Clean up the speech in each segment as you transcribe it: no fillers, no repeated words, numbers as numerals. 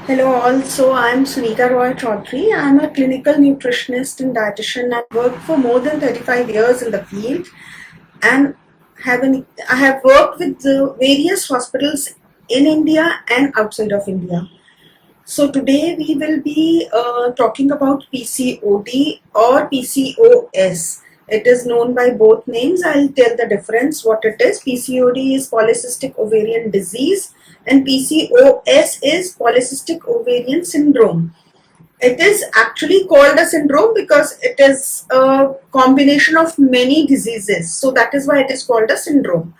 Hello all, so I'm Sunita Roy Chaudhary. I'm a clinical nutritionist and dietitian. I've worked for more than 35 years in the field and I have worked with various hospitals in India and outside of India. So today we will be talking about PCOD or PCOS. It is known by both names. I'll tell the difference what it is. PCOD is polycystic ovarian disease and PCOS is polycystic ovarian syndrome. It is actually called a syndrome because it is a combination of many diseases. So that is why it is called a syndrome.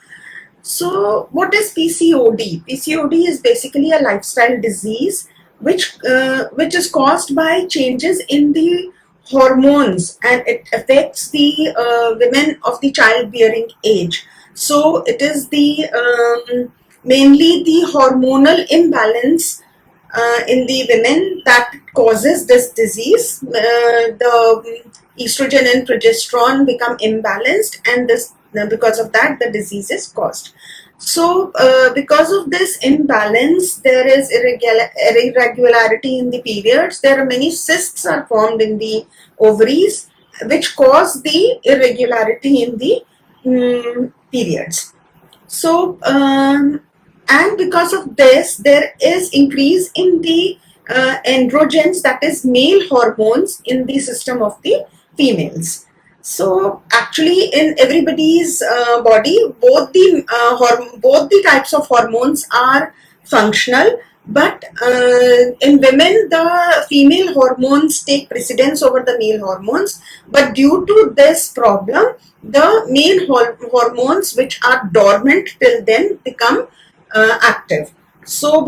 So, what is PCOD? PCOD is basically a lifestyle disease which is caused by changes in the hormones, and it affects the women of the childbearing age. So, it is the mainly the hormonal imbalance in the women that causes this disease. The estrogen and progesterone become imbalanced, and this because of that the disease is caused. So because of this imbalance, there is irregularity in the periods. There are many cysts are formed in the ovaries which cause the irregularity in the periods. So and because of this there is increase in the androgens, that is male hormones, in the system of the females. So actually in everybody's body, both the types of hormones are functional, but in women the female hormones take precedence over the male hormones. But due to this problem, the male hormones which are dormant till then become active. So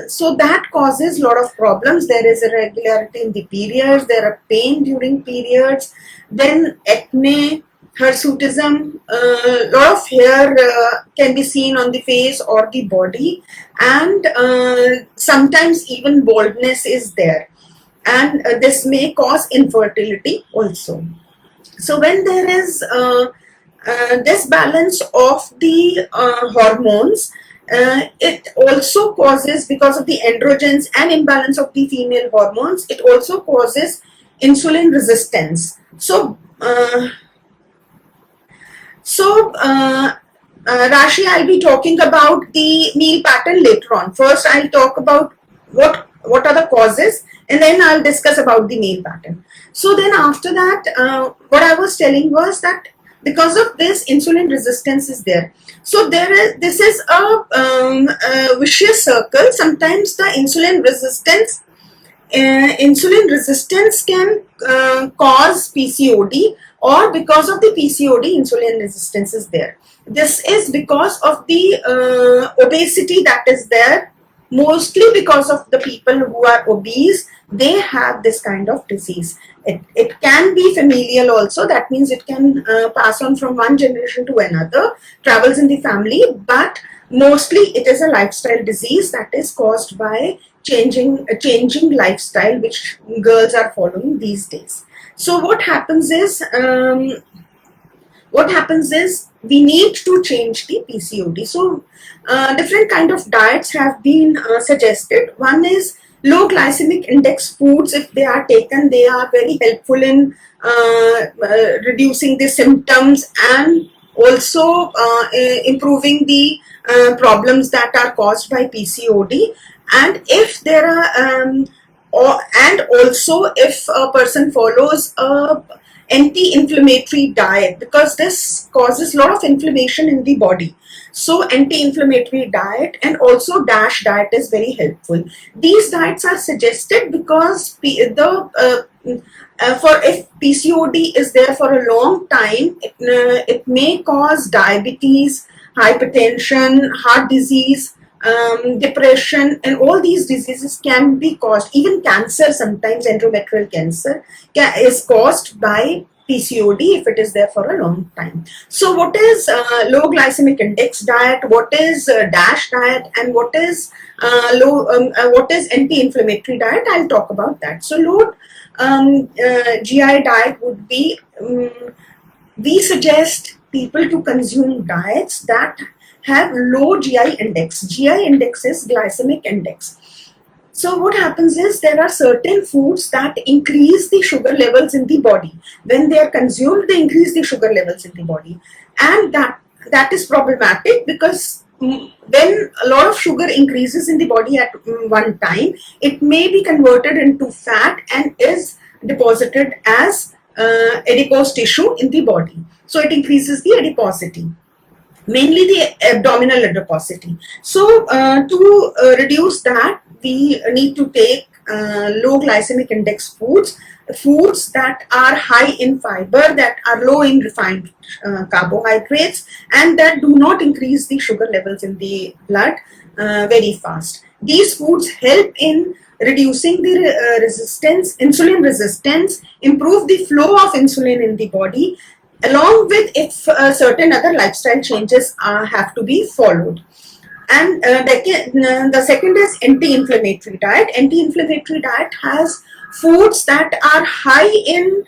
so that causes a lot of problems. There is irregularity in the periods, there are pain during periods, then acne, hirsutism, a lot of hair can be seen on the face or the body, and sometimes even baldness is there, and this may cause infertility also. So when there is disbalance of the hormones, it also causes, because of the androgens and imbalance of the female hormones, it also causes insulin resistance. Rashi, I'll be talking about the meal pattern later on. First, I'll talk about what are the causes, and then I'll discuss about the meal pattern. So then after that, what I was telling was that because of this, insulin resistance is there. So this is a vicious circle. Sometimes the insulin resistance can cause PCOD, or because of the PCOD, insulin resistance is there. This is because of the obesity that is there. Mostly because of the people who are obese, they have this kind of disease. It can be familial also. That means it can pass on from one generation to another, travels in the family, but mostly it is a lifestyle disease that is caused by changing lifestyle which girls are following these days. So what happens is we need to change the PCOD. So different kind of diets have been suggested. One is low glycemic index foods. If they are taken, they are very helpful in reducing the symptoms and also improving the problems that are caused by PCOD. And if there are and also if a person follows a anti-inflammatory diet, because this causes a lot of inflammation in the body. So anti-inflammatory diet and also DASH diet is very helpful. These diets are suggested because if PCOD is there for a long time, it may cause diabetes, hypertension, heart disease, depression, and all these diseases can be caused. Even cancer, sometimes endometrial cancer is caused by PCOD if it is there for a long time. So what is low glycemic index diet, what is DASH diet, and what is anti-inflammatory diet? I'll talk about that. So low GI diet would be, we suggest people to consume diets that have low GI index. GI index is glycemic index. So what happens is there are certain foods that increase the sugar levels in the body. When they are consumed, they increase the sugar levels in the body, and that is problematic because when a lot of sugar increases in the body at one time, it may be converted into fat and is deposited as adipose tissue in the body. So it increases the adiposity, mainly the abdominal adiposity. So to reduce that, we need to take low glycemic index foods that are high in fiber, that are low in refined carbohydrates, and that do not increase the sugar levels in the blood very fast. These foods help in reducing the insulin resistance, improve the flow of insulin in the body, along with if certain other lifestyle changes have to be followed. And the second is anti-inflammatory diet. Anti-inflammatory diet has foods that are high in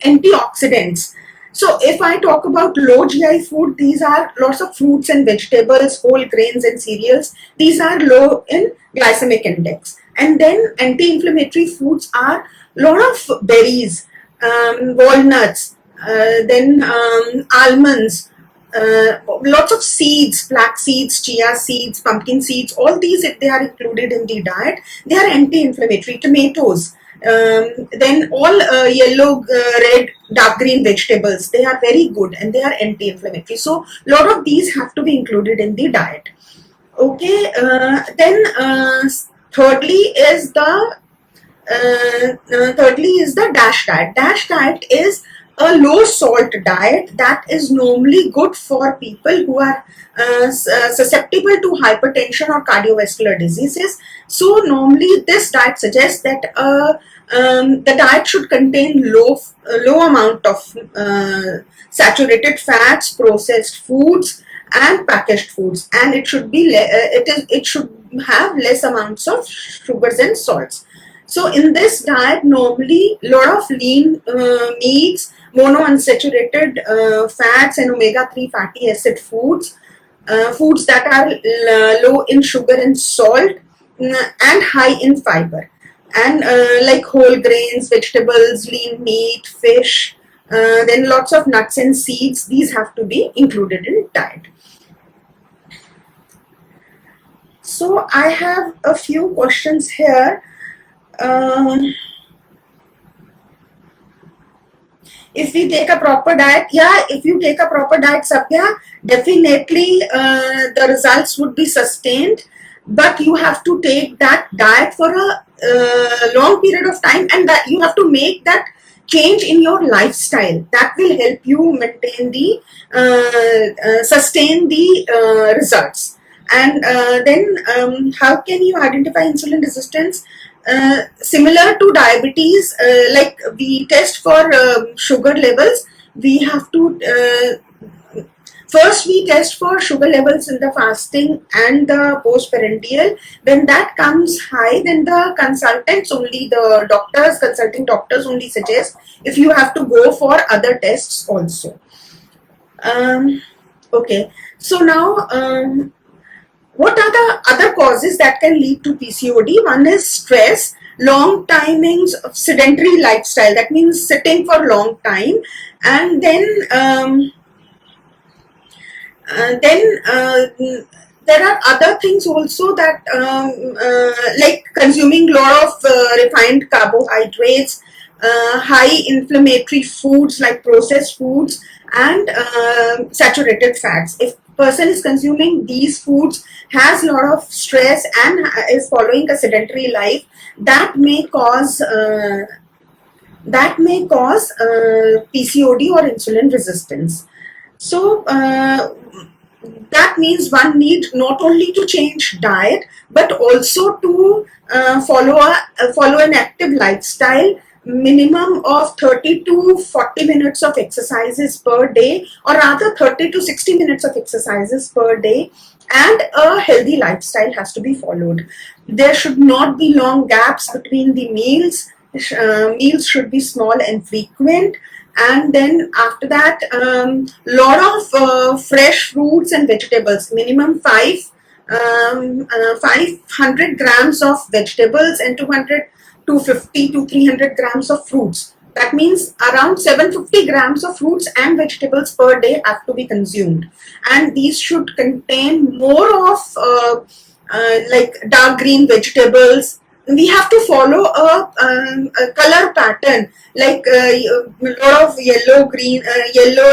antioxidants. So if I talk about low GI food, these are lots of fruits and vegetables, whole grains and cereals. These are low in glycemic index. And then anti-inflammatory foods are lot of berries, walnuts, then almonds, lots of seeds, flax seeds, chia seeds, pumpkin seeds. All these, if they are included in the diet, they are anti-inflammatory. Tomatoes, then all yellow, red, dark green vegetables, they are very good and they are anti-inflammatory. So a lot of these have to be included in the diet. Okay, then thirdly is the DASH diet. DASH diet is a low salt diet that is normally good for people who are susceptible to hypertension or cardiovascular diseases. So normally this diet suggests that the diet should contain low amount of saturated fats, processed foods, and packaged foods, and it should be it should have less amounts of sugars and salts. So in this diet, normally a lot of lean meats, monounsaturated fats, and omega-3 fatty acid foods, foods that are low in sugar and salt, and high in fiber, and like whole grains, vegetables, lean meat, fish, then lots of nuts and seeds. These have to be included in diet. So I have a few questions here. If we take a proper diet, if you take a proper diet, Sabya, definitely the results would be sustained, but you have to take that diet for a long period of time, and that you have to make that change in your lifestyle. That will help you maintain the sustain the results. And then how can you identify insulin resistance? Similar to diabetes, like we test for sugar levels, we have to first we test for sugar levels in the fasting and the postprandial. When that comes high, then the consulting doctors only suggest if you have to go for other tests also. Okay, so now what are the other causes that can lead to PCOD? One is stress, long timings of sedentary lifestyle, that means sitting for long time, and then there are other things also that like consuming a lot of refined carbohydrates, high inflammatory foods like processed foods, and saturated fats. If person is consuming these foods, has a lot of stress, and is following a sedentary life, that may cause PCOD or insulin resistance. So that means one needs not only to change diet, but also to follow an active lifestyle, minimum of 30 to 40 minutes of exercises per day, or rather 30 to 60 minutes of exercises per day, and a healthy lifestyle has to be followed. There should not be long gaps between the meals. Meals should be small and frequent, and then after that lot of fresh fruits and vegetables, minimum 5 500 grams of vegetables and 250 to 300 grams of fruits. That means around 750 grams of fruits and vegetables per day have to be consumed, and these should contain more of like dark green vegetables. We have to follow a color pattern, like a lot of yellow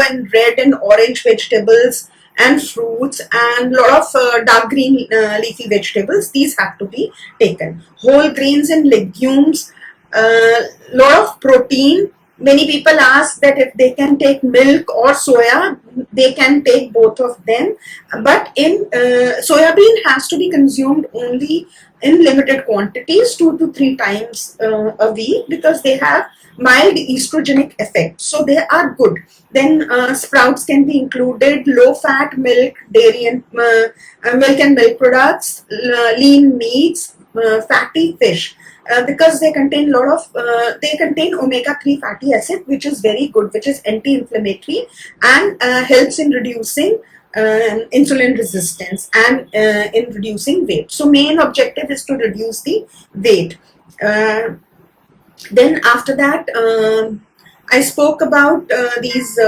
and red and orange vegetables and fruits, and lot of dark green leafy vegetables. These have to be taken. Whole grains and legumes, lot of protein. Many people ask that if they can take milk or soya, they can take both of them. But in soya bean has to be consumed only in limited quantities, 2 to 3 times a week, because they have mild estrogenic effect. So they are good. Then sprouts can be included, low fat milk, dairy and milk and milk products, lean meats, fatty fish. Because they contain omega-3 fatty acid, which is very good, which is anti-inflammatory and helps in reducing insulin resistance and in reducing weight. So main objective is to reduce the weight. Then after that, I spoke about these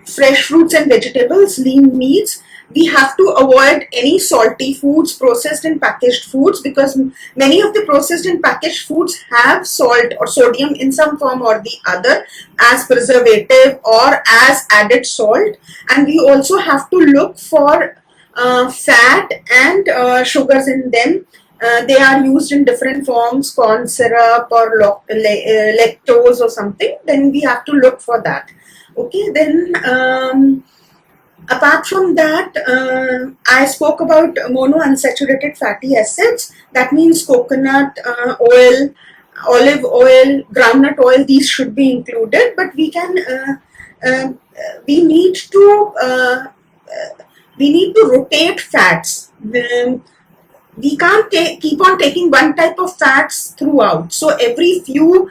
fresh fruits and vegetables, lean meats. We have to avoid any salty foods, processed and packaged foods, because many of the processed and packaged foods have salt or sodium in some form or the other as preservative or as added salt. And we also have to look for fat and sugars in them. They are used in different forms, corn syrup or lactose or something. Then we have to look for that. Okay, then apart from that, I spoke about monounsaturated fatty acids. That means coconut oil, olive oil, groundnut oil. These should be included. But we need to rotate fats. We can't keep on taking one type of fats throughout. So every few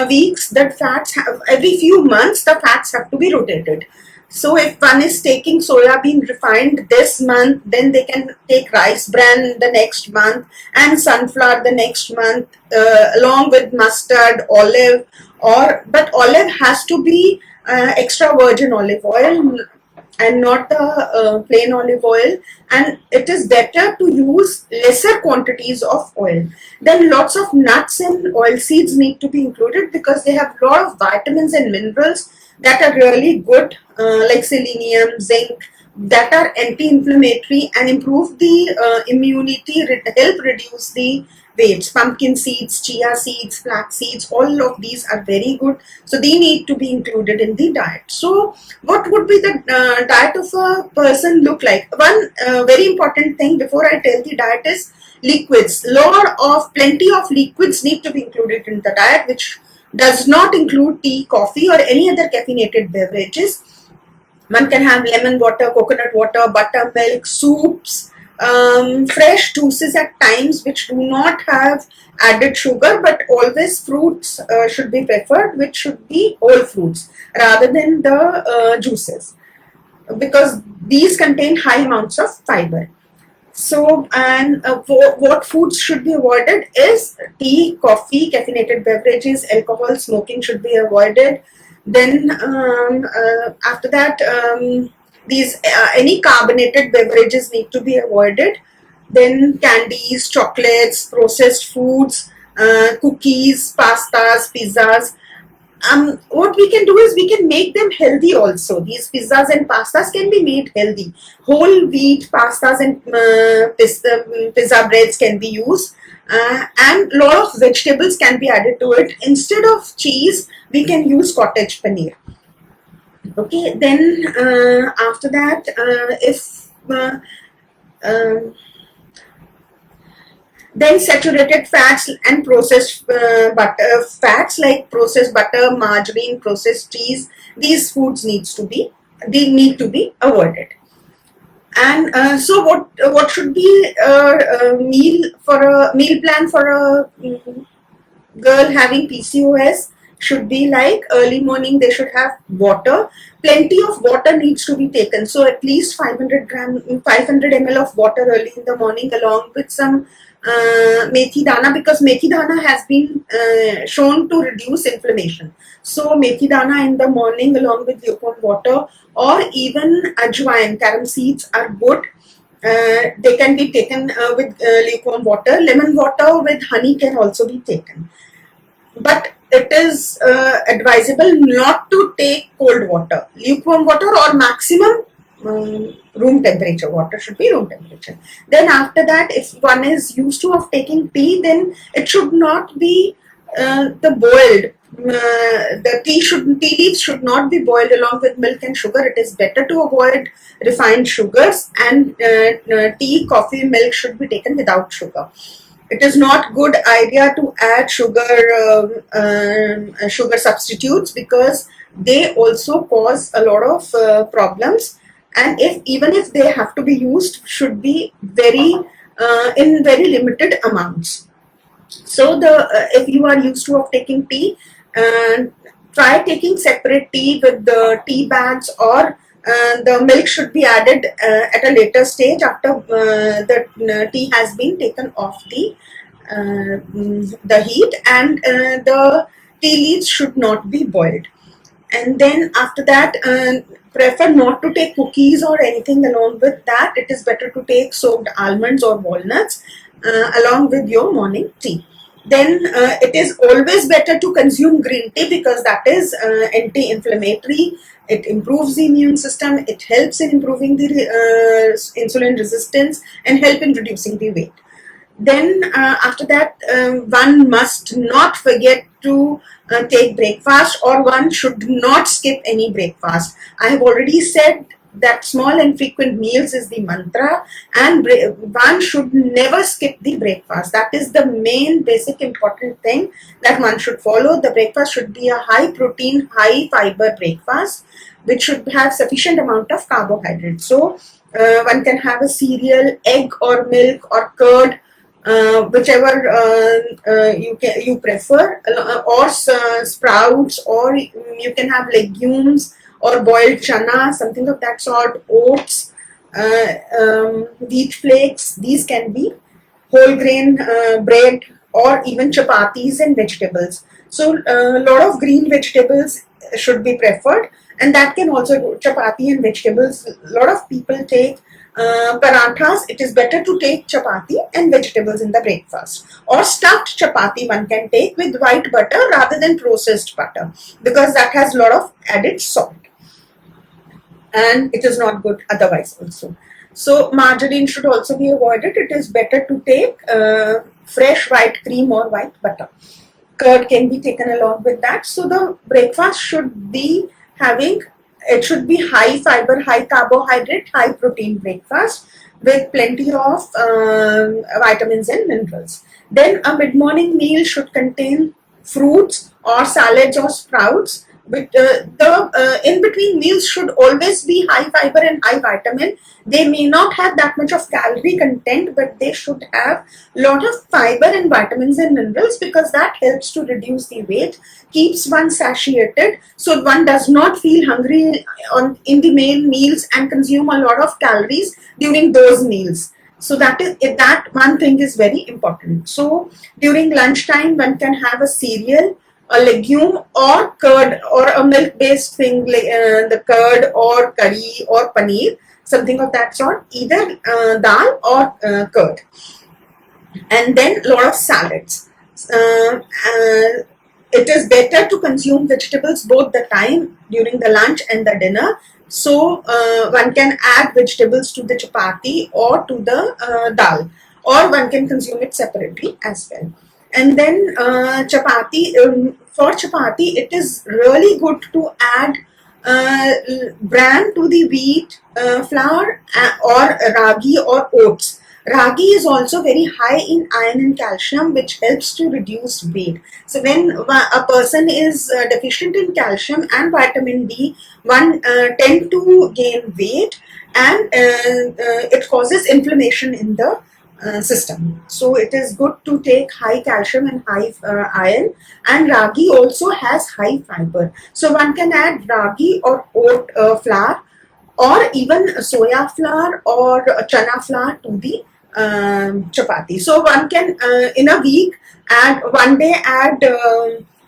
weeks, every few months, the fats have to be rotated. So if one is taking soya bean refined this month, then they can take rice bran the next month and sunflower the next month, along with mustard, olive, but olive has to be extra virgin olive oil and not the plain olive oil, and it is better to use lesser quantities of oil. Then lots of nuts and oil seeds need to be included, because they have a lot of vitamins and minerals that are really good, like selenium, zinc, that are anti-inflammatory and improve the immunity, help reduce the weights. Pumpkin seeds, chia seeds, flax seeds, all of these are very good. So they need to be included in the diet. So what would be the diet of a person look like? One very important thing before I tell the diet is liquids. Plenty of liquids need to be included in the diet, which does not include tea, coffee or any other caffeinated beverages. One can have lemon water, coconut water, buttermilk, soups, fresh juices at times which do not have added sugar, but always fruits should be preferred, which should be whole fruits rather than the juices, because these contain high amounts of fiber. So, and what foods should be avoided is tea, coffee, caffeinated beverages, alcohol, smoking should be avoided. Then after that, any carbonated beverages need to be avoided. Then candies, chocolates, processed foods, cookies, pastas, pizzas. What we can do is we can make them healthy also. These pizzas and pastas can be made healthy. Whole wheat pastas and pizza breads can be used. And a lot of vegetables can be added to it. Instead of cheese, we can use cottage paneer. Okay, then after that, then saturated fats and processed butter fats like processed butter, margarine, processed cheese, these foods need to be avoided. And so what should be a meal plan for a girl having PCOS? should be like early morning they should have water. Plenty of water needs to be taken. So at least 500 ml of water early in the morning, along with some methi dana, because methi dana has been shown to reduce inflammation. So methi dana in the morning along with lukewarm water, or even ajwain, carom seeds are good. They can be taken with lukewarm water. Lemon water with honey can also be taken. But it is advisable not to take cold water. Lukewarm water or maximum room temperature water should be room temperature. Then after that, if one is used to of taking tea, then it should not be the boiled. The tea leaves should not be boiled along with milk and sugar. It is better to avoid refined sugars, and tea, coffee, milk should be taken without sugar. It is not good idea to add sugar substitutes, because they also cause a lot of problems, and even if they have to be used, should be in very limited amounts. So if you are used to of taking tea, try taking separate tea with the tea bags, or the milk should be added at a later stage after the tea has been taken off the heat, and the tea leaves should not be boiled. And then after that, prefer not to take cookies or anything along with that. It is better to take soaked almonds or walnuts along with your morning tea. Then it is always better to consume green tea, because that is anti-inflammatory. It improves the immune system. It helps in improving the insulin resistance and help in reducing the weight. Then after that, one must not forget to take breakfast, or one should not skip any breakfast. I have already said that small and frequent meals is the mantra, and one should never skip the breakfast. That is the main basic important thing that one should follow. The breakfast should be a high protein, high fiber breakfast, which should have sufficient amount of carbohydrates. So one can have a cereal, egg or milk or curd, whichever you prefer, or sprouts, or you can have legumes or boiled chana, something of that sort, oats, wheat flakes. These can be whole grain bread, or even chapatis and vegetables. So a lot of green vegetables should be preferred, and that can also go chapati and vegetables. A lot of people take parathas. It is better to take chapati and vegetables in the breakfast, or stuffed chapati one can take with white butter rather than processed butter, because that has a lot of added salt, and it is not good otherwise also. So margarine should also be avoided. It is better to take fresh white cream or white butter. Curd can be taken along with that. So the breakfast should be it should be high fiber, high carbohydrate, high protein breakfast with plenty of vitamins and minerals. Then a mid-morning meal should contain fruits or salads or sprouts. But the in-between meals should always be high fiber and high vitamin. They may not have that much of calorie content, but they should have a lot of fiber and vitamins and minerals, because that helps to reduce the weight, keeps one satiated, so one does not feel hungry in the main meals and consume a lot of calories during those meals. So that one thing is very important. So during lunchtime, one can have a cereal, a legume, or curd, or a milk-based thing, like the curd or curry or paneer, something of that sort, either dal or curd. And then a lot of salads. It is better to consume vegetables both the time during the lunch and the dinner. So one can add vegetables to the chapati or to the dal, or one can consume it separately as well. And then for chapati, it is really good to add bran to the wheat flour, or ragi or oats. Ragi is also very high in iron and calcium, which helps to reduce weight. So when a person is deficient in calcium and vitamin D, one tend to gain weight, and it causes inflammation in the system. So it is good to take high calcium and high iron, and ragi also has high fiber. So one can add ragi or oat flour, or even soya flour or chana flour to the chapati. So one can in a week add, one day add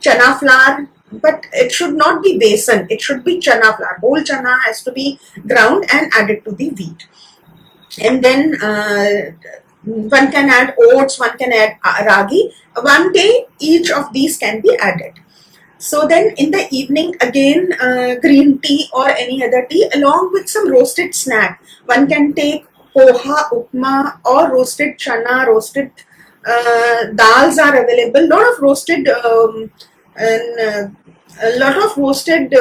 chana flour, but it should not be besan, it should be chana flour. Whole chana has to be ground and added to the wheat. And then one can add oats, one can add ragi. One day each of these can be added. So then in the evening again green tea or any other tea along with some roasted snack. One can take poha, upma, or roasted chana, roasted dals are available. Lot of roasted and a lot of roasted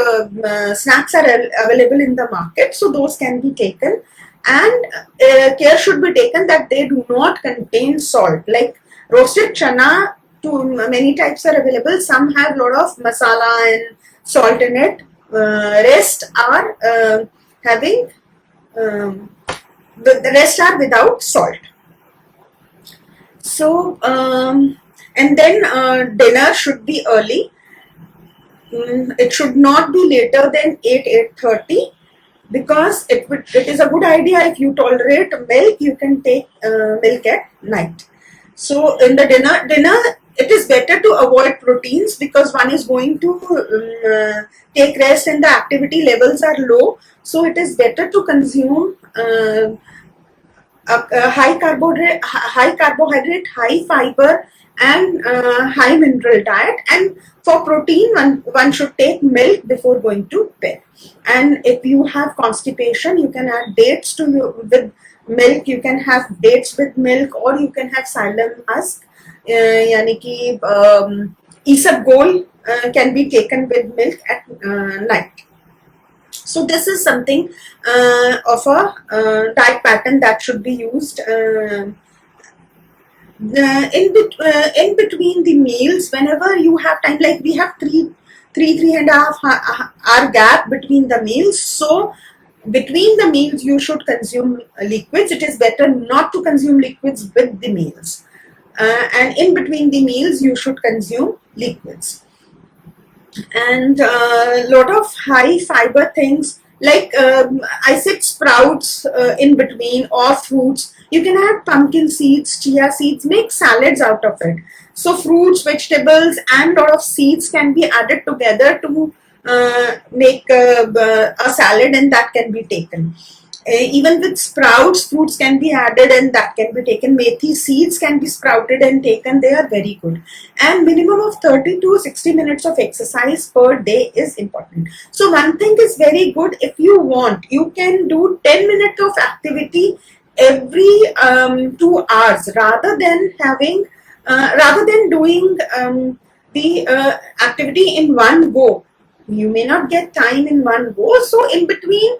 snacks are available in the market. So those can be taken, and care should be taken that they do not contain salt. Like roasted chana, to many types are available. Some have lot of masala and salt in it. Rest are having the rest are without salt. So and then dinner should be early. It should not be later than 8:30, because it is a good idea. If you tolerate milk, you can take milk at night. So in the dinner it is better to avoid proteins, because one is going to take rest and the activity levels are low. So it is better to consume a high carbohydrate, high fiber, and high mineral diet. And for protein, one should take milk before going to bed. And if you have constipation, you can add dates to with milk. You can have dates with milk, or you can have psyllium husk, yani ki isabgol can be taken with milk at night. So this is something of a diet pattern that should be used. In between the meals, whenever you have time, like we have three and a half hour gap between the meals. So between the meals you should consume liquids. It is better not to consume liquids with the meals, and in between the meals you should consume liquids. And a lot of high fiber things, like I said, sprouts in between, or fruits. You can add pumpkin seeds, chia seeds, make salads out of it. So fruits, vegetables, and lot of seeds can be added together to make a salad, and that can be taken. Even with sprouts, fruits can be added and that can be taken. Methi seeds can be sprouted and taken. They are very good. And minimum of 30 to 60 minutes of exercise per day is important. So one thing is very good. If you want, you can do 10 minutes of activity every 2 hours, rather than doing the activity in one go. You may not get time in one go. So in between,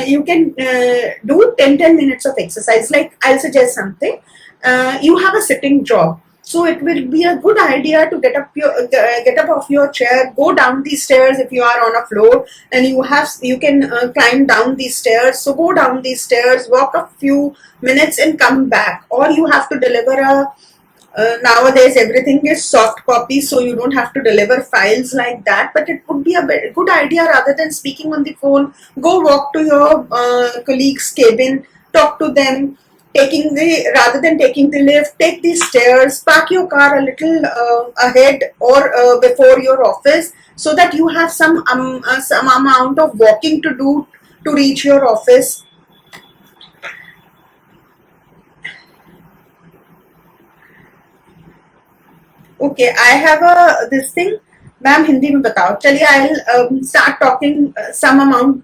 you can do 10 minutes of exercise. Like I'll suggest something. You have a sitting job, so it will be a good idea to get up off your chair, go down the stairs. If you are on a floor and you can climb down these stairs, so go down these stairs, walk a few minutes and come back. Or you have to deliver a nowadays everything is soft copy, so you don't have to deliver files like that, but it would be a good idea, rather than speaking on the phone, go walk to your colleague's cabin, talk to them, rather than taking the lift, take the stairs, park your car a little ahead or before your office, so that you have some amount of walking to do to reach your office. Okay, I have this thing. Ma'am Hindi में बताओ. चलिए I'll start talking some amount.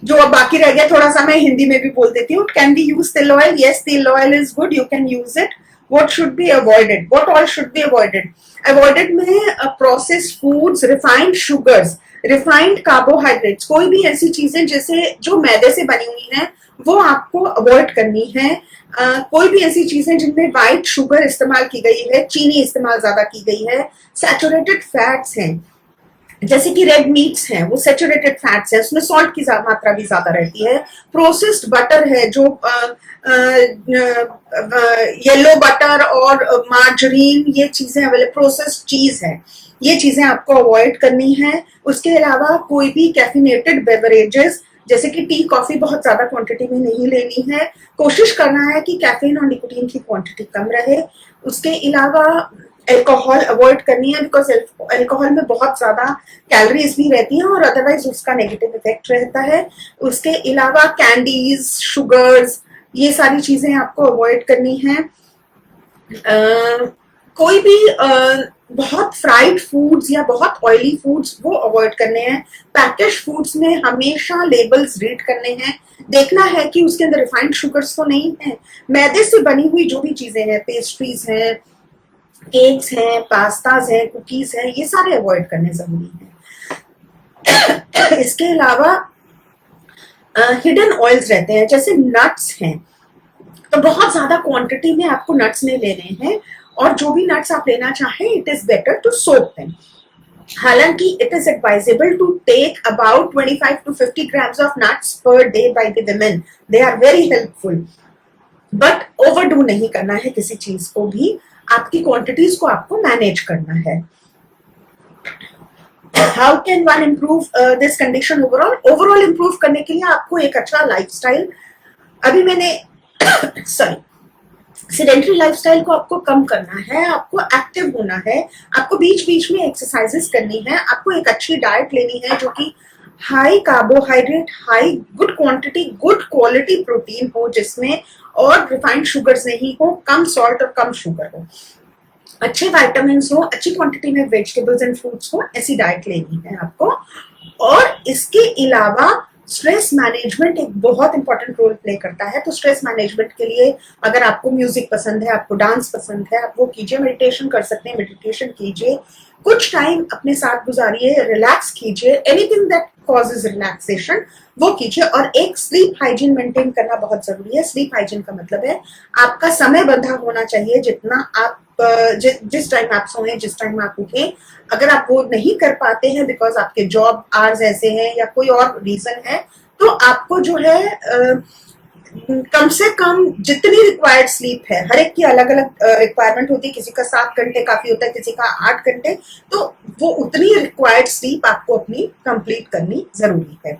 जो अब बाकी रह गया थोड़ा सा मैं हिंदी में भी बोल देती हूँ. Can we use till oil? Yes, till oil is good. You can use it. What should be avoided? What all should be avoided? Avoided में processed foods, refined sugars, refined carbohydrates. कोई भी ऐसी चीजें जैसे जो मैदे से बनी हुई हैं वो आपको अवॉइड करनी है. कोई भी ऐसी चीजें जिनमें व्हाइट शुगर इस्तेमाल की गई है, चीनी इस्तेमाल ज्यादा की गई है, सैचुरेटेड फैट्स हैं, जैसे कि रेड मीट्स हैं, वो सेचुरेटेड फैट्स है, उसमें सॉल्ट की मात्रा भी ज्यादा रहती है। प्रोसेस्ड बटर है जो येलो बटर और मार्जरीन, ये चीजें अवेलेबल, प्रोसेस्ड चीज है, ये चीजें आपको अवॉइड करनी है। उसके अलावा कोई भी कैफिनेटेड बेवरेजेस जैसे कि टी कॉफी बहुत ज्यादा क्वांटिटी में नहीं लेनी है। कोशिश करना है कि कैफीन और निकोटीन की क्वांटिटी कम रहे। उसके अलावा अल्कोहल अवॉइड करनी है, बिकॉज अल्कोहल में बहुत ज्यादा कैलोरीज भी रहती हैं और अदरवाइज उसका नेगेटिव इफेक्ट रहता है। उसके अलावा कैंडीज, शुगर्स, ये सारी चीजें आपको अवॉइड करनी है। कोई भी बहुत फ्राइड फूड्स या बहुत ऑयली फूड्स वो अवॉइड करने हैं। पैकेज फूड्स में हमेशा लेबल्स रीड करने हैं, देखना है कि उसके अंदर रिफाइंड शुगर्स तो नहीं है। मैदे से बनी हुई जो भी चीजें हैं, पेस्ट्रीज हैं, केक्स हैं, पास्ताज हैं, कुकीज हैं, ये सारे अवॉइड करने जरूरी है। इसके अलावा हिडन ऑयल्स रहते हैं, जैसे नट्स हैं, तो बहुत ज्यादा क्वांटिटी में आपको नट्स नहीं लेने हैं, और जो भी नट्स आप लेना चाहें it is better to soak them. हालांकि it is advisable to take about 25 to 50 grams of nuts per day by the women, they are very helpful, but overdo नहीं करना है किसी चीज को भी, आपकी क्वांटिटीज को आपको मैनेज करना है। How can one improve this condition overall improve करने के लिए आपको एक अच्छा लाइफस्टाइल, अभी मैंने सॉरी सेडेंटरी लाइफस्टाइल को आपको कम करना है, आपको एक्टिव होना है, आपको बीच बीच में एक्सरसाइजेस करनी है, आपको एक अच्छी डाइट लेनी है जो कि high carbohydrate, high good quantity, good quality protein हो, जिसमें और रिफाइंड शुगर्स नहीं हो, कम सॉल्ट और कम शुगर हो, अच्छे विटामिन हो, अच्छी क्वांटिटी में वेजिटेबल्स एंड फ्रूट्स हो, ऐसी डाइट लेनी है आपको। और इसके अलावा स्ट्रेस मैनेजमेंट एक बहुत इंपॉर्टेंट रोल प्ले करता है। तो स्ट्रेस मैनेजमेंट के लिए अगर आपको म्यूजिक पसंद है, आपको डांस पसंद है, आप वो कीजिए, मेडिटेशन कर सकते हैं, मेडिटेशन कीजिए, कुछ टाइम अपने साथ गुजारिए, रिलैक्स कीजिए, एनीथिंग दैट कॉजेज रिलैक्सेशन वो कीजिए। और एक स्लीप हाइजीन मेंटेन करना बहुत जरूरी है। स्लीप हाइजीन का मतलब है आपका समय बंधा होना चाहिए, जितना आप जिस टाइम आप सोए, जिस टाइम आप उठे, अगर आप वो नहीं कर पाते हैं बिकॉज आपके जॉब आवर्स ऐसे हैं या कोई और रीजन है, तो आपको जो है कम से कम जितनी रिक्वायर्ड स्लीप है, हर एक की अलग अलग रिक्वायरमेंट होती है, किसी का 7 घंटे काफी होता है, किसी का 8 घंटे, तो वो उतनी रिक्वायर्ड स्लीप आपको अपनी कंप्लीट करनी जरूरी है।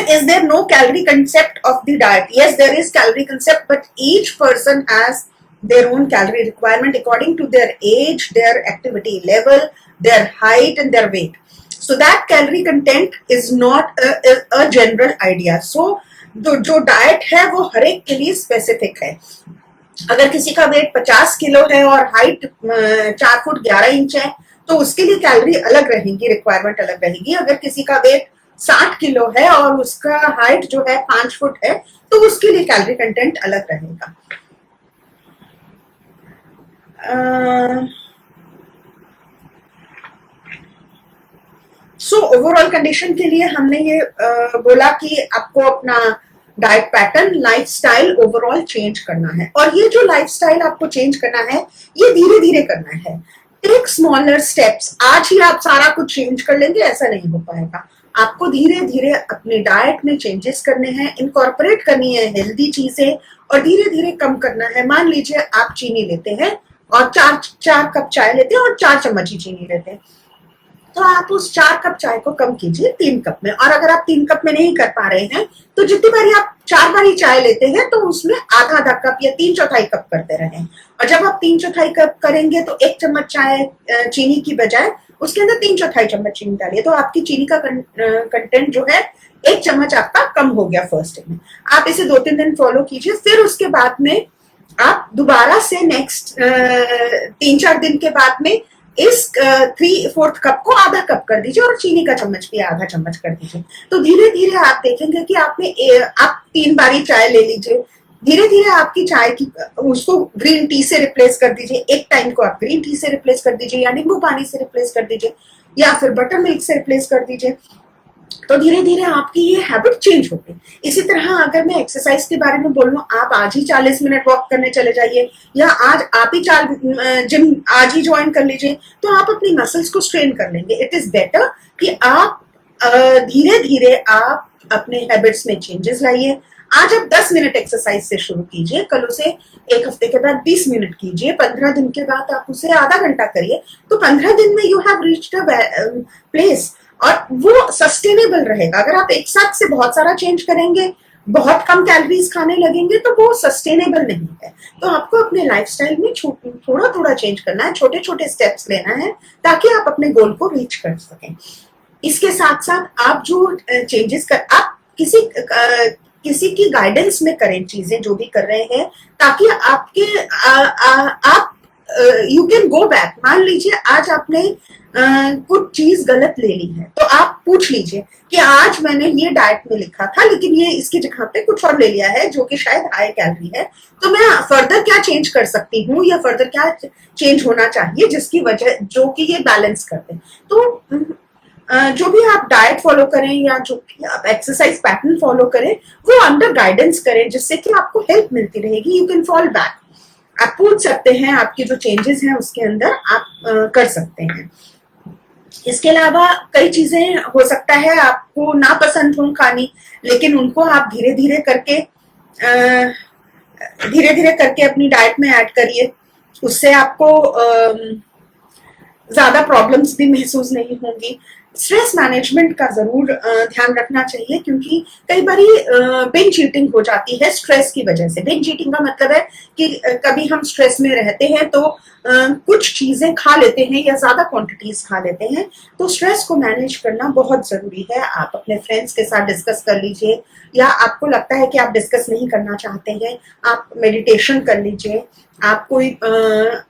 Is there no calorie concept of the diet? Yes, there is calorie concept, but each person has their own calorie requirement according to their age, their activity level, their height and their weight. So that calorie content is not a general idea. So जो diet है वो हर एक के लिए specific है। अगर किसी का वेट 50 किलो है और हाइट 4 फुट 11 इंच है, तो उसके लिए कैलोरी अलग रहेगी, रिक्वायरमेंट अलग रहेगी। अगर किसी का वेट 60 किलो है और उसका हाइट जो है 5 फुट है, तो उसके लिए कैलोरी कंटेंट अलग रहेगा। सो ओवरऑल कंडीशन के लिए हमने ये बोला कि आपको अपना diet pattern, lifestyle overall change करना है, और ये जो लाइफस्टाइल आपको चेंज करना है ये धीरे धीरे करना है। Take smaller steps. आज ही आप सारा कुछ चेंज कर लेंगे, ऐसा नहीं हो पाएगा। आपको धीरे धीरे अपनी डाइट में चेंजेस करने हैं, इनकॉर्पोरेट करनी है हेल्दी चीजें, और धीरे धीरे कम करना है। मान लीजिए आप चीनी लेते हैं और 4 कप चाय लेते हैं और 4 चम्मच ही चीनी लेते हैं, तो आप उस 4 कप चाय को कम कीजिए 3 कप में। और अगर आप 3 कप में नहीं कर पा रहे हैं, तो जितनी बारी आप 4 बारी चाय लेते हैं, तो उसमें आधा कप या 3/4 कप करते रहें। और जब आप 3/4 कप करेंगे, तो 1 चम्मच चाय चीनी की बजाय उसके अंदर 3/4 चम्मच चीनी डालिए, तो आपकी चीनी का कंटेंट जो है 1 चम्मच आपका कम हो गया फर्स्ट डे में। आप इसे 2-3 दिन फॉलो कीजिए, फिर उसके बाद में आप दोबारा से नेक्स्ट 3-4 दिन के बाद में इस 3/4 कप को आधा कप कर दीजिए और चीनी का चम्मच भी आधा चम्मच कर दीजिए। तो धीरे धीरे आप देखेंगे कि आप 3 बारी चाय ले लीजिए, धीरे धीरे आपकी चाय की उसको ग्रीन टी से रिप्लेस कर दीजिए। एक टाइम को आप ग्रीन टी से रिप्लेस कर दीजिए, या नींबू पानी से रिप्लेस कर दीजिए, या फिर बटर मिल्क से रिप्लेस कर दीजिए। तो धीरे धीरे आपकी ये हैबिट चेंज होगी। इसी तरह अगर मैं एक्सरसाइज के बारे में बोलूं, आप आज ही 40 मिनट वॉक करने चले जाइए, या आज आप ही जिम आज ही ज्वाइन कर लीजिए, तो आप अपनी मसल्स को स्ट्रेन कर लेंगे। इट इज बेटर कि आप धीरे धीरे आप अपने हैबिट्स में चेंजेस लाइए। आज आप 10 मिनट एक्सरसाइज से शुरू कीजिए, कल उसे एक हफ्ते के बाद 20 मिनट कीजिए, 15 दिन के बाद आप उसे आधा घंटा करिए, तो 15 दिन में you have reached a place, और वो सस्टेनेबल रहेगा। अगर आप एक साथ से बहुत सारा चेंज करेंगे, बहुत कम कैलोरीज खाने लगेंगे, तो वो सस्टेनेबल नहीं है। तो आपको अपने लाइफस्टाइल में थोड़ा थोड़ा चेंज करना है, छोटे छोटे स्टेप्स लेना है, ताकि आप अपने गोल को रीच कर सकें। इसके साथ साथ आप जो चेंजेस कर, आप किसी की गाइडेंस में करें चीजें जो भी कर रहे हैं, ताकि आपके आप यू कैन गो बैक। मान लीजिए आज आपने कुछ चीज गलत ले ली है, तो आप पूछ लीजिए कि आज मैंने ये डाइट में लिखा था, लेकिन ये इसकी जगह पे कुछ और ले लिया है जो कि शायद हाई कैलोरी है, तो मैं फर्दर क्या चेंज कर सकती हूँ, या फर्दर क्या चेंज होना चाहिए जिसकी वजह जो कि ये बैलेंस कर दे। तो जो भी आप डाइट फॉलो करें या जो भी आप एक्सरसाइज पैटर्न फॉलो करें, वो अंडर गाइडेंस करें, जिससे कि आपको हेल्प मिलती रहेगी। यू कैन फॉल बैक, आप पूछ सकते हैं, आपकी जो चेंजेस हैं उसके अंदर आप कर सकते हैं। इसके अलावा कई चीजें हो सकता है आपको ना पसंद हो खानी, लेकिन उनको आप धीरे धीरे करके अपनी डाइट में ऐड करिए। उससे आपको ज्यादा प्रॉब्लम्स भी महसूस नहीं होंगी। स्ट्रेस मैनेजमेंट का जरूर ध्यान रखना चाहिए, क्योंकि कई बारी बिंज ईटिंग हो जाती है स्ट्रेस की वजह से। बिंज ईटिंग का मतलब है कि कभी हम स्ट्रेस में रहते हैं तो कुछ चीजें खा लेते हैं या ज्यादा क्वांटिटीज खा लेते हैं। तो स्ट्रेस को मैनेज करना बहुत जरूरी है। आप अपने फ्रेंड्स के साथ डिस्कस कर लीजिए, या आपको लगता है कि आप डिस्कस नहीं करना चाहते हैं, आप मेडिटेशन कर लीजिए, आप कोई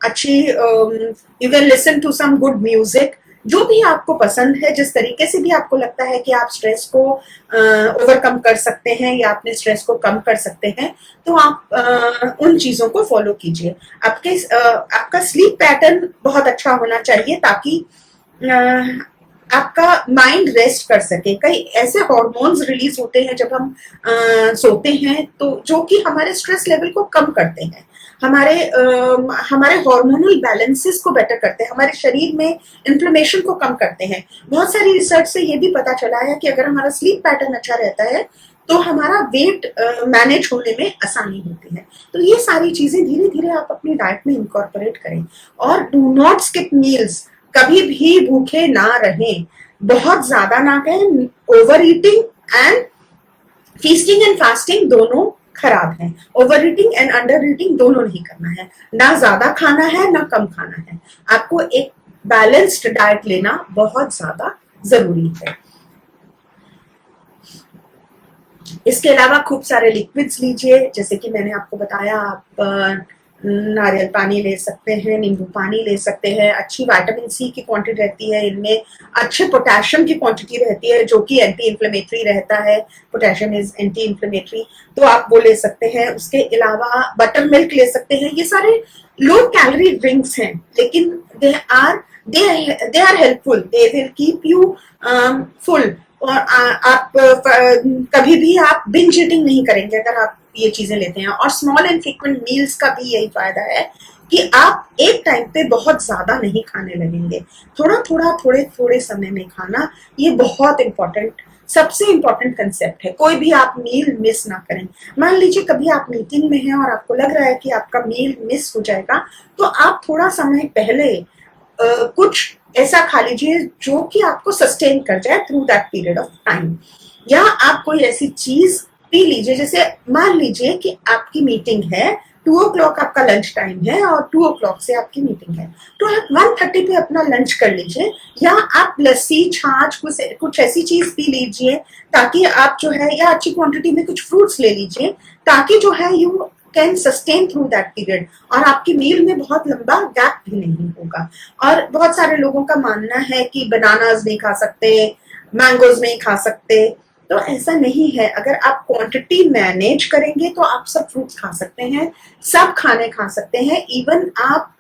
अच्छी you can listen to some good music, जो भी आपको पसंद है, जिस तरीके से भी आपको लगता है कि आप स्ट्रेस को ओवरकम कर सकते हैं या अपने स्ट्रेस को कम कर सकते हैं, तो आप उन चीजों को फॉलो कीजिए। आपका स्लीप पैटर्न बहुत अच्छा होना चाहिए, ताकि आपका माइंड रेस्ट कर सके। कई ऐसे हार्मोन्स रिलीज होते हैं जब हम सोते हैं, तो जो कि हमारे स्ट्रेस लेवल को कम करते हैं, हमारे हार्मोनल बैलेंसेस को बेटर करते हैं, हमारे शरीर में इन्फ्लेमेशन को कम करते हैं। बहुत सारी रिसर्च से ये भी पता चला है कि अगर हमारा स्लीप पैटर्न अच्छा रहता है, तो हमारा वेट मैनेज होने में आसानी होती है। तो ये सारी चीजें धीरे धीरे आप अपनी डाइट में इनकॉर्पोरेट करें। और डू नॉट स्किप मील्स, कभी भी भूखे ना रहें, बहुत ज्यादा ना करें। Over eating and feasting and fasting दोनों खराब है। Over eating and under eating दोनों नहीं करना है। ना ज्यादा खाना है ना कम खाना है। आपको एक बैलेंस्ड डाइट लेना बहुत ज्यादा जरूरी है। इसके अलावा खूब सारे लिक्विड्स लीजिए, जैसे कि मैंने आपको बताया, आप नारियल पानी ले सकते हैं, नींबू पानी ले सकते हैं। अच्छी विटामिन सी की क्वांटिटी रहती है इनमें, अच्छे पोटेशियम की क्वांटिटी रहती है जो कि एंटी इंफ्लेमेटरी रहता है। पोटेशियम इज एंटी इंफ्लेमेटरी, तो आप वो ले सकते हैं। उसके अलावा बटर मिल्क ले सकते हैं। ये सारे लो कैलोरी ड्रिंक्स हैं, लेकिन they are helpful, they will keep you full. और आप कभी भी आप बिंज ईटिंग नहीं करेंगे अगर आप ये चीजें लेते हैं। और स्मॉल एंड फ्रीक्वेंट मील्स का भी यही फायदा है कि आप एक टाइम पे बहुत ज्यादा नहीं खाने लगेंगे, थोड़ा थोड़ा थोड़े थोड़े समय में खाना, ये बहुत इंपॉर्टेंट, सबसे इंपॉर्टेंट कंसेप्ट है। कोई भी आप मील मिस ना करें। मान लीजिए कभी आप मीटिंग में हैं और आपको लग रहा है कि आपका मील मिस हो जाएगा, तो आप थोड़ा समय पहले कुछ ऐसा खा लीजिए जो कि आपको सस्टेन कर जाए through that period of time. या आप कोई ऐसी चीज पी लीजिए, जैसे मान लीजिए कि आपकी मीटिंग है, 2 o'clock आपका लंच टाइम है और 2 o'clock से आपकी मीटिंग है, तो आप 1:30 पे अपना लंच कर लीजिए। या आप लस्सी, छाछ, कुछ ऐसी चीज पी लीजिए, ताकि आप जो है, या अच्छी क्वांटिटी में कुछ फ्रूट्स ले लीजिए, ताकि जो है you can sustain through that period, और आपकी मील में बहुत लंबा गैप भी नहीं होगा। और बहुत सारे लोगों का मानना है कि बनानास नहीं खा सकते, मैंगोज नहीं खा सकते, तो ऐसा नहीं है। अगर आप क्वांटिटी मैनेज करेंगे तो आप सब फ्रूट्स खा सकते हैं, सब खाने खा सकते हैं, इवन आप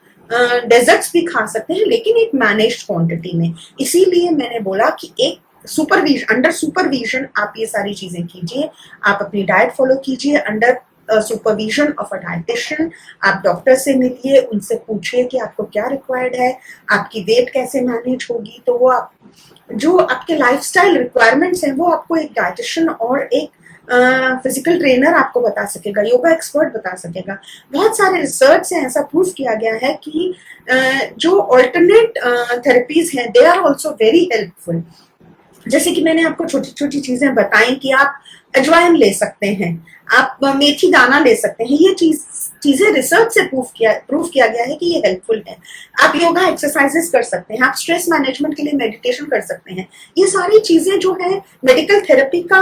डेजर्ट्स भी खा सकते हैं, लेकिन एक मैनेज्ड क्वांटिटी में। इसीलिए मैंने बोला कि एक सुपरविजन, अंडर सुपरविजन आप ये सारी चीजें कीजिए। आप अपनी डाइट फॉलो कीजिए under supervision of a dietitian. आप डॉक्टर से मिलिए, उनसे पूछिए कि आपको क्या रिक्वायर्ड है, आपकी वेट कैसे मैनेज होगी। तो वो आप जो आपके लाइफस्टाइल रिक्वायरमेंट्स हैं वो आपको एक डाइटिशियन और एक फिजिकल ट्रेनर आपको बता सकेगा, योगा एक्सपर्ट बता सकेगा। बहुत सारे रिसर्च से ऐसा प्रूव किया गया है कि जो ऑल्टरनेट थेरेपीज हैं they are also very helpful. जैसे कि मैंने आपको छोटी छोटी चीजें बताई कि आप अजवाइन ले सकते हैं, आप मेथी दाना ले सकते हैं। ये चीजें रिसर्च से प्रूव किया गया है कि ये हेल्पफुल है। आप योगा एक्सरसाइजेस कर सकते हैं, आप स्ट्रेस मैनेजमेंट के लिए मेडिटेशन कर सकते हैं। ये सारी चीजें जो है मेडिकल थेरेपी का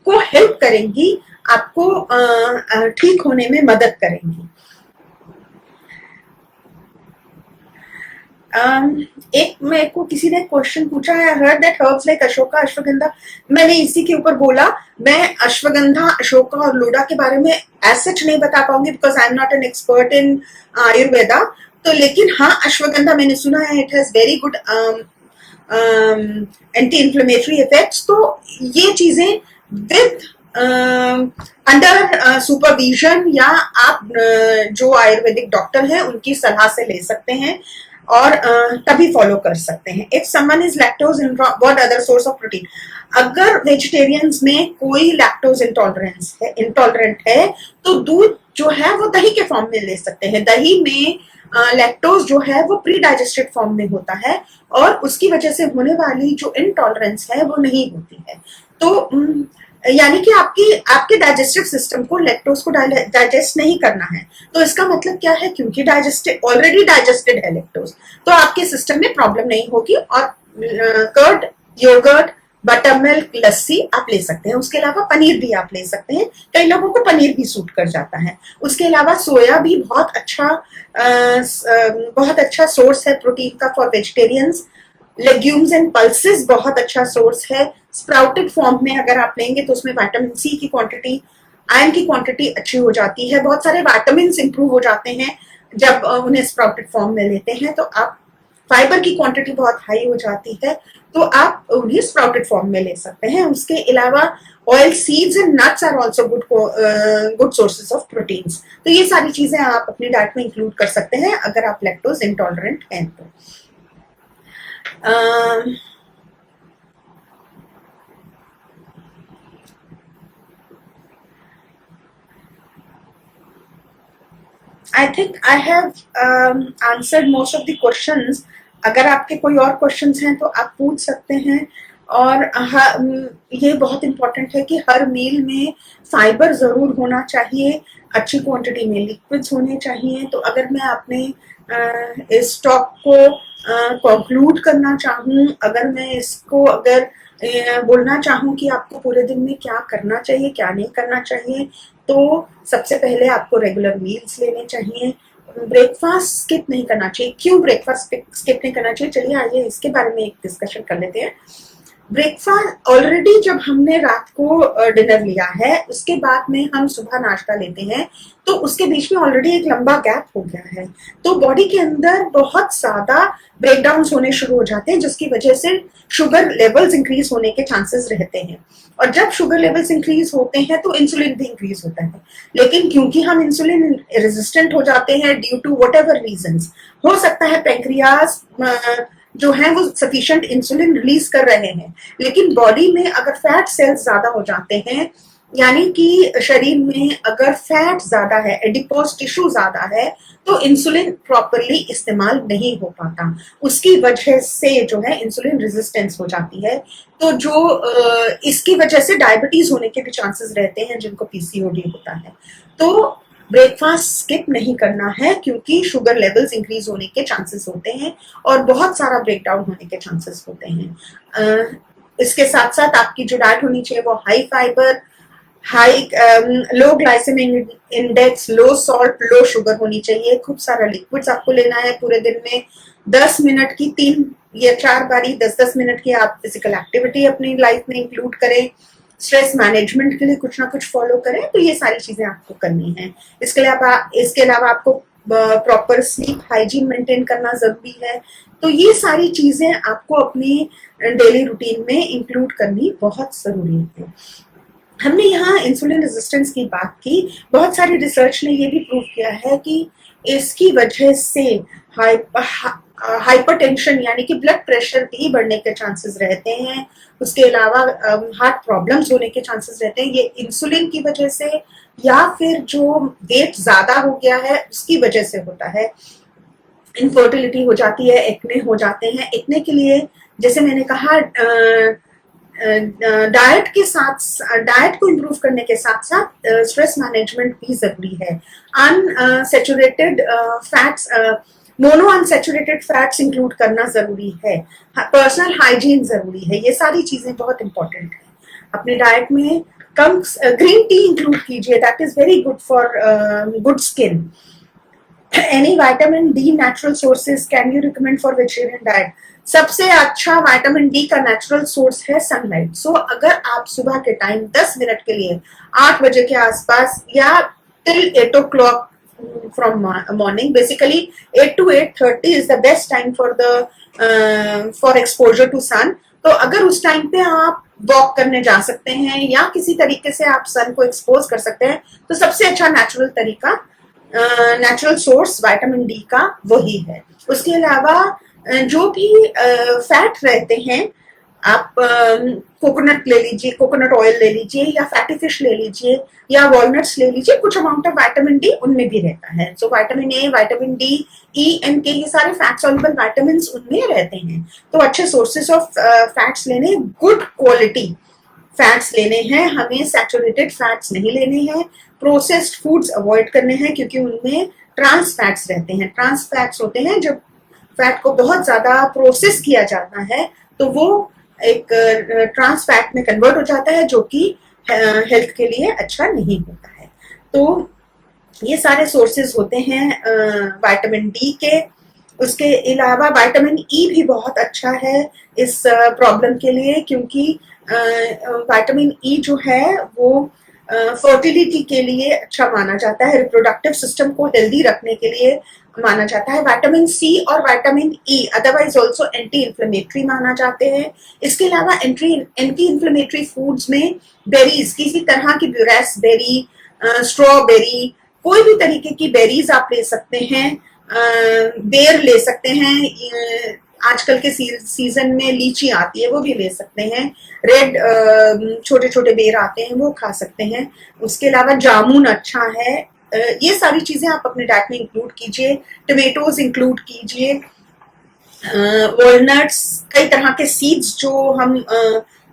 को हेल्प करेंगी, आपको ठीक होने में मदद करेंगी। एक मेरे को किसी ने क्वेश्चन पूछा है, heard that herbs like Ashoka, ashwagandha. मैंने इसी के ऊपर बोला, मैं अश्वगंधा, अशोका और लोडा के बारे में एज सच नहीं बता पाऊंगी because I am not an expert in Ayurveda. तो लेकिन हाँ, अश्वगंधा मैंने सुना है, it has very good anti inflammatory effects. तो ये चीजें विद अंडर सुपरविजन या आप जो आयुर्वेदिक डॉक्टर हैं उनकी सलाह से ले सकते हैं और तभी फॉलो कर सकते हैं। If someone is lactose what other source of protein. अगर वेजिटेरियंस में कोई लैक्टोज इंटॉलरेंट है तो दूध जो है वो दही के फॉर्म में ले सकते हैं। दही में लैक्टोज जो है वो प्री डाइजेस्टेड फॉर्म में होता है और उसकी वजह से होने वाली जो इनटॉलरेंस है वो नहीं होती है। तो यानी कि आपके डाइजेस्टिव सिस्टम को लैक्टोज को डाइजेस्ट नहीं करना है। तो इसका मतलब क्या है, क्योंकि ऑलरेडी डाइजेस्टेड है लैक्टोज, तो आपके सिस्टम में प्रॉब्लम नहीं होगी। और कर्ड, योगर्ट, बटर मिल्क, लस्सी आप ले सकते हैं। उसके अलावा पनीर भी आप ले सकते हैं, कई लोगों को पनीर भी सूट कर जाता है। उसके अलावा सोया भी बहुत अच्छा सोर्स है प्रोटीन का for vegetarians. Legumes and pulses बहुत अच्छा सोर्स है। स्प्राउटेड फॉर्म में अगर आप लेंगे तो उसमें विटामिन सी की क्वांटिटी, आयरन की क्वांटिटी अच्छी हो जाती है। बहुत सारे विटामिन इंप्रूव हो जाते हैं जब उन्हें स्प्राउटेड फॉर्म में लेते हैं। तो आप फाइबर की क्वांटिटी बहुत हाई हो जाती है, तो आप उन्हें स्प्राउटेड फॉर्म में ले सकते हैं। उसके अलावा oil, seeds and nuts are also good sources of proteins. तो ये सारी चीजें आप अपनी डाइट में इंक्लूड कर सकते हैं अगर आप लैक्टोज इंटॉलरेंट हैं तो। I think I have answered most of the questions. अगर आपके कोई और क्वेश्चंस हैं तो आप पूछ सकते हैं। और ये बहुत इम्पोर्टेंट है कि हर मील में फाइबर जरूर होना चाहिए, अच्छी क्वांटिटी में लिक्विड्स होने चाहिए। तो अगर मैं अपने इस टॉक को कंक्लूड करना चाहूँ, अगर मैं इसको बोलना चाहूँ कि आपको पूरे दिन में क्या करना चाहिए, क्या नहीं करना चाहिए, तो सबसे पहले आपको रेगुलर मील्स लेने चाहिए। ब्रेकफास्ट स्किप नहीं करना चाहिए। क्यों ब्रेकफास्ट स्किप नहीं करना चाहिए, चलिए आइए इसके बारे में एक डिस्कशन कर लेते हैं। ब्रेकफास्ट ऑलरेडी जब हमने रात को डिनर लिया है, उसके बाद में हम सुबह नाश्ता लेते हैं, तो उसके बीच में ऑलरेडी एक लंबा गैप हो गया है। तो बॉडी के अंदर बहुत ज्यादा ब्रेकडाउन होने शुरू हो जाते हैं, जिसकी वजह से शुगर लेवल्स इंक्रीज होने के चांसेस रहते हैं। और जब शुगर लेवल्स इंक्रीज होते हैं तो इंसुलिन भी इंक्रीज होता है। लेकिन क्योंकि हम इंसुलिन रेजिस्टेंट हो जाते हैं due to whatever reason, हो सकता है पेंक्रियाज जो है वो सफिशिएंट इंसुलिन रिलीज कर रहे हैं, लेकिन बॉडी में अगर फैट सेल्स ज्यादा हो जाते हैं, यानी कि शरीर में अगर फैट ज्यादा है, एडिपोज टिश्यू ज्यादा है, तो इंसुलिन प्रॉपरली इस्तेमाल नहीं हो पाता। उसकी वजह से जो है इंसुलिन रेजिस्टेंस हो जाती है। तो जो इसकी वजह से डायबिटीज होने के भी चांसेस रहते हैं, जिनको पीसीओडी होता है। तो ब्रेकफास्ट स्किप नहीं करना है, क्योंकि शुगर लेवल्स इंक्रीज होने के चांसेस होते हैं और बहुत सारा ब्रेकडाउन होने के चांसेस होते हैं। इसके साथ साथ आपकी जो डाइट होनी चाहिए वो high fibre, low glycemic index, low salt, low sugar होनी चाहिए। खूब सारा लिक्विड्स आपको लेना है पूरे दिन में। 10 मिनट की 3 या 4 बारी 10-10 मिनट की आप फिजिकल एक्टिविटी अपनी लाइफ में इंक्लूड करें। स्ट्रेस मैनेजमेंट के लिए कुछ ना कुछ फॉलो करें। तो ये सारी चीजें आपको करनी है। इसके अलावा आपको प्रॉपर स्लीप हाइजीन मेंटेन करना जरूरी है। तो ये सारी चीजें आपको अपनी डेली रूटीन में इंक्लूड करनी बहुत जरूरी है। हमने यहाँ इंसुलिन रेजिस्टेंस की बात की, बहुत सारी रिसर्च ने ये भी प्रूव किया है कि इसकी वजह से हाइपरटेंशन यानी कि ब्लड प्रेशर भी बढ़ने के चांसेस रहते हैं। उसके अलावा हार्ट प्रॉब्लम्स होने के चांसेस रहते हैं, ये इंसुलिन की वजह से या फिर जो वेट ज्यादा हो गया है उसकी वजह से होता है। इनफर्टिलिटी हो जाती है, एक्ने हो जाते हैं। एक्ने के लिए जैसे मैंने कहा डाइट के साथ, डाइट को इम्प्रूव करने के साथ साथ स्ट्रेस मैनेजमेंट भी जरूरी है। Unsaturated fats, mono unsaturated fats include करना जरूरी है। पर्सनल हाइजीन जरूरी है। ये सारी चीजें बहुत इंपॉर्टेंट है। अपने डाइट में कम ग्रीन टी इंक्लूड कीजिए, that is very good for good skin. Any vitamin D natural sources can you recommend for vegetarian diet? सबसे अच्छा विटामिन डी का नेचुरल सोर्स है सनलाइट। सो अगर आप सुबह के टाइम 10 मिनट के लिए 8 बजे के आसपास या till 8 o'clock from morning, basically 8 to 8:30 is the best time for exposure to sun. तो अगर उस टाइम पे आप वॉक करने जा सकते हैं या किसी तरीके से आप सन को एक्सपोज कर सकते हैं, तो सबसे अच्छा नेचुरल तरीका, नेचुरल सोर्स विटामिन डी का वही है। उसके अलावा जो भी फैट रहते हैं, आप कोकोनट ले लीजिए, कोकोनट ऑयल ले लीजिए या फैटी फिश ले लीजिए या वॉलनट्स ले लीजिए, कुछ अमाउंट ऑफ विटामिन डी उनमें भी रहता है। So vitamin A, vitamin D, E and के, ये सारे फैट सॉल्युबल विटामिन उनमें रहते हैं। तो अच्छे सोर्सेस ऑफ फैट्स लेने, गुड क्वालिटी फैट्स लेने हैं हमें, सैचुरेटेड फैट्स नहीं लेने हैं। प्रोसेस्ड फूड्स अवॉइड करने हैं क्योंकि उनमें ट्रांस फैट्स रहते हैं। ट्रांस फैट्स होते हैं जब फैट को बहुत ज्यादा प्रोसेस किया जाता है तो वो एक ट्रांस फैट में कन्वर्ट हो जाता है, जो कि हेल्थ के लिए अच्छा नहीं होता है। तो ये सारे सोर्सेज होते हैं विटामिन डी के। उसके अलावा विटामिन ई भी बहुत अच्छा है इस प्रॉब्लम के लिए, क्योंकि विटामिन ई जो है वो फर्टिलिटी के लिए अच्छा माना जाता है, रिप्रोडक्टिव सिस्टम को हेल्दी रखने के लिए माना जाता है। विटामिन सी और vitamin E otherwise also anti inflammatory माना जाते हैं। इसके अलावा एंटी इंफ्लेमेटरी फूड्स में बेरीज, किसी तरह की रास्पबेरी, स्ट्रॉबेरी, कोई भी तरीके की बेरीज आप ले सकते हैं, बेर ले सकते हैं। आजकल के सीजन में लीची आती है, वो भी ले सकते हैं। रेड छोटे छोटे बेर आते हैं, वो खा सकते हैं। उसके अलावा जामुन अच्छा है। ये सारी चीजें आप अपने डाइट में इंक्लूड कीजिए। टमेटोज इंक्लूड कीजिए, वॉलनट्स, कई तरह के सीड्स जो हम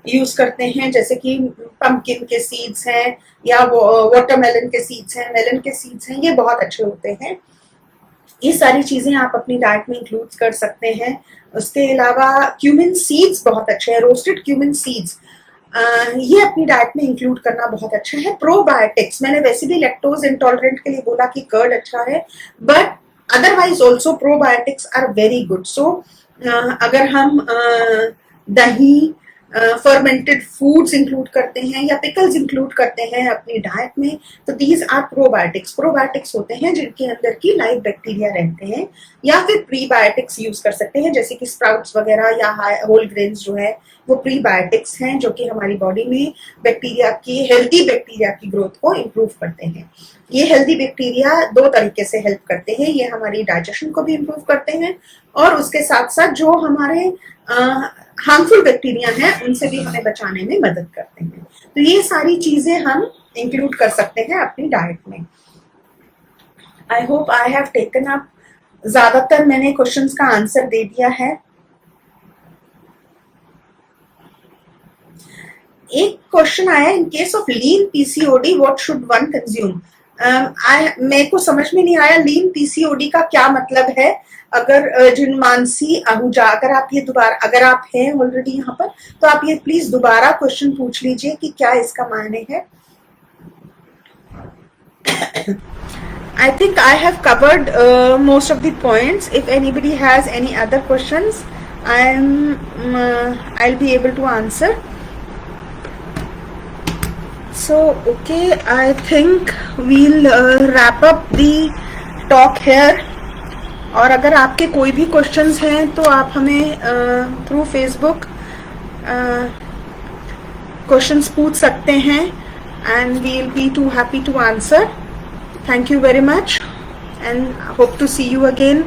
यूज करते हैं, जैसे कि पंपकिन के सीड्स हैं या वाटरमेलन के सीड्स हैं, मेलन के सीड्स हैं, ये बहुत अच्छे होते हैं। ये सारी चीजें आप अपनी डाइट में इंक्लूड कर सकते हैं। उसके अलावा क्यूमिन सीड्स बहुत अच्छे हैं, रोस्टेड क्यूमिन सीड्स, ये अपनी डाइट में इंक्लूड करना बहुत अच्छा है। प्रोबायोटिक्स, मैंने वैसे भी लैक्टोज इंटॉलरेंट के लिए बोला कि कर्ड अच्छा है, but otherwise also probiotics are very good. So अगर हम दही, फर्मेंटेड फूड्स इंक्लूड करते हैं या पिकल्स इंक्लूड करते हैं अपनी डाइट में, तो दीज आर प्रोबायोटिक्स। प्रोबायोटिक्स होते हैं जिनके अंदर की लाइव बैक्टीरिया रहते हैं, या फिर प्रीबायोटिक्स यूज कर सकते हैं, जैसे कि स्प्राउट्स वगैरह या होल ग्रेन्स जो है वो प्रीबायोटिक्स हैं, जो कि हमारी बॉडी में बैक्टीरिया की, हेल्दी बैक्टीरिया की ग्रोथ को इम्प्रूव करते हैं। ये हेल्दी बैक्टीरिया दो तरीके से हेल्प करते हैं, ये हमारी डाइजेशन को भी इम्प्रूव करते हैं और उसके साथ साथ जो हमारे हार्मफुल बैक्टीरिया हैं उनसे भी हमें बचाने में मदद करते हैं। तो ये सारी चीजें हम इंक्लूड कर सकते हैं अपनी डाइट में। I hope I have taken up, ज्यादातर मैंने क्वेश्चंस का आंसर दे दिया है। एक क्वेश्चन आया, in case of lean PCOD what should one consume? मेरे को समझ में नहीं आया लीन पीसीओडी का क्या मतलब है। अगर जिनमानसी आहूजा, अगर आप ये दोबारा, अगर आप हैं ऑलरेडी यहाँ पर, तो आप ये प्लीज दोबारा क्वेश्चन पूछ लीजिए कि क्या इसका मायने है। I think I have covered most of the points. If anybody has any other questions, I'll be able to answer. So, okay, I think we'll wrap up the talk here. और अगर आपके कोई भी क्वेश्चंस हैं तो आप हमें through Facebook questions पूछ सकते हैं, and we'll be too happy to answer. Thank you very much and hope to see you again